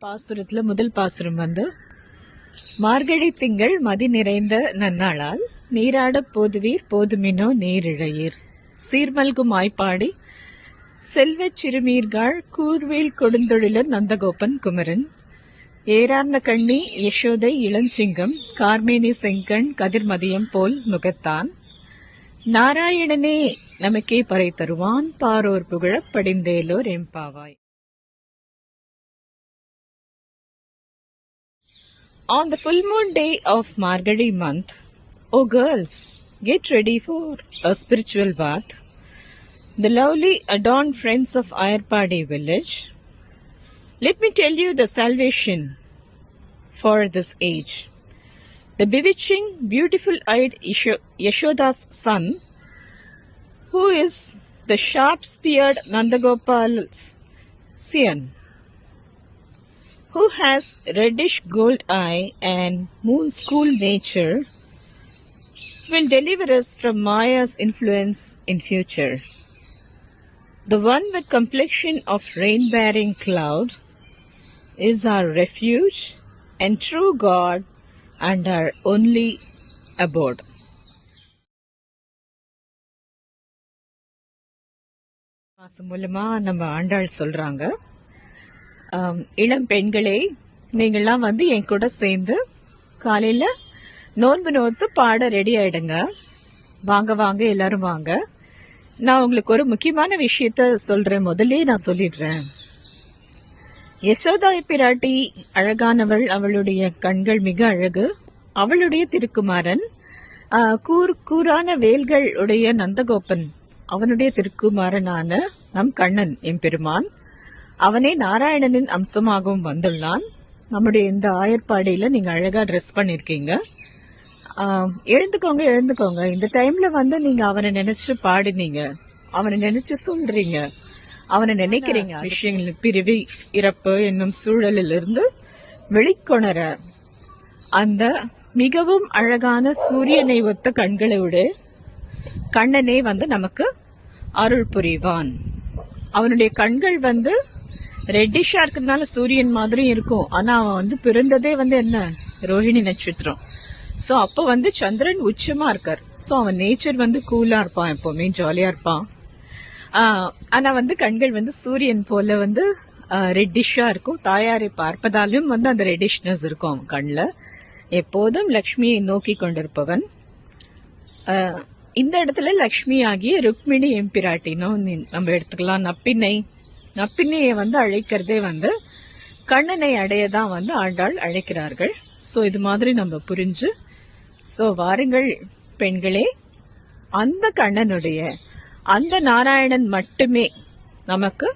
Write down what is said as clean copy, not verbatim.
பாசுரத்துல முதல் பாசுரம் வந்து மார்கழி திங்கள் மதி நிறைந்த நன்னாளால் நீராடப் போதுவீர் போதுமினோ நேரிழையீர் சீர்மல்கும் ஆய்ப்பாடி செல்வச் சிறுமீர்காள் கூர்வேல் கொடுந்தொழிலர் நந்தகோபன் குமரன் ஏரார்ந்த கண்ணி யசோதை இளஞ்சிங்கம் கார்மேனி செங்கண் கதிர்மதியம் போல் முகத்தான் நாராயணனே நமக்கே பறை தருவான் பாரோர் புகழப் படிந்தேலோர் எம்பாவாய். On the full moon day of Margazhi month, O girls, get ready for a spiritual bath. The lovely adorned friends of Ayarpadi village, let me tell you the salvation for this age. The bewitching, beautiful-eyed Yashoda's son, who is the sharp-speared Nandagopal's son, who has reddish gold eye and moon's cool nature, will deliver us from Maya's influence in future. The one with complexion of rain-bearing cloud is our refuge and true God and our only abode. மாசம் மூலமா நம்ம ஆண்டாள் சொல்றாங்க, இளம் பெண்களே நீங்கள்லாம் வந்து என் கூட சேர்ந்து காலையில நோன்பு நோத்து பாட ரெடி ஆயிடுங்க. வாங்க வாங்க எல்லாரும் வாங்க. நான் உங்களுக்கு ஒரு முக்கியமான விஷயத்த சொல்றேன், முதல்ல நான் சொல்லிடுறேன். யசோதா பிராட்டி அழகானவள், அவளுடைய கண்கள் மிக அழகு. அவளுடைய திருக்குமாரன் கூரான வேல்கள் உடைய நந்தகோபன், அவனுடைய திருக்குமாரனான நம் கண்ணன் எம்பெருமான், அவனே நாராயணனின் அம்சமாகவும் வந்துள்ளான். நம்முடைய இந்த ஆயர்பாடியில நீங்க அழகா ட்ரெஸ் பண்ணிருக்கீங்க. எழுந்துக்கோங்க எழுந்துக்கோங்க. இந்த டைம்ல வந்து நீங்க அவனை நினைச்சு பாடினீங்க, அவனை நினைச்சு சொல்றீங்க, அவனை நினைக்கிறீங்க. விஷயங்கள் பிரிவு இறப்பு என்னும் சூழலிலிருந்து வெளிக்கொணர அந்த மிகவும் அழகான சூரியனை ஒத்த கண்களோடு கண்ணனே வந்து நமக்கு அருள் புரிவான். அவனுடைய கண்கள் வந்து ரெட்டிஷா இருக்கிறதுனால சூரியன் மாதிரி இருக்கும். ஆனா அவன் வந்து பிறந்ததே வந்து என்ன, ரோஹிணி நட்சத்திரம். சோ அப்ப வந்து சந்திரன் உச்சமா இருக்கார். சோ அவன் நேச்சர் வந்து கூலா இருப்பான், எப்பவுமே ஜாலியா இருப்பான். ஆனா வந்து கண்கள் வந்து சூரியன் போல வந்து ரெட்டிஷா இருக்கும். தாயாரை பார்ப்பதாலும் வந்து அந்த ரெட்டிஷ்னஸ் இருக்கும் அவன் கண்ணுல. எப்போதும் லக்ஷ்மியை நோக்கி கொண்டிருப்பவன். இந்த இடத்துல லக்ஷ்மி ஆகிய ருக்மிணி எம்பிராட்டினும் நம்ம எடுத்துக்கலாம். நப்பின்னையை வந்து அழைக்கிறதே வந்து கண்ணனை அடையதான் வந்து ஆண்டாள் அழைக்கிறார்கள். சோ இது மாதிரி நம்ம புரிஞ்சு, சோ வாருங்கள் பெண்களே, அந்த கண்ணனுடைய அந்த நாராயணன் மட்டுமே நமக்கு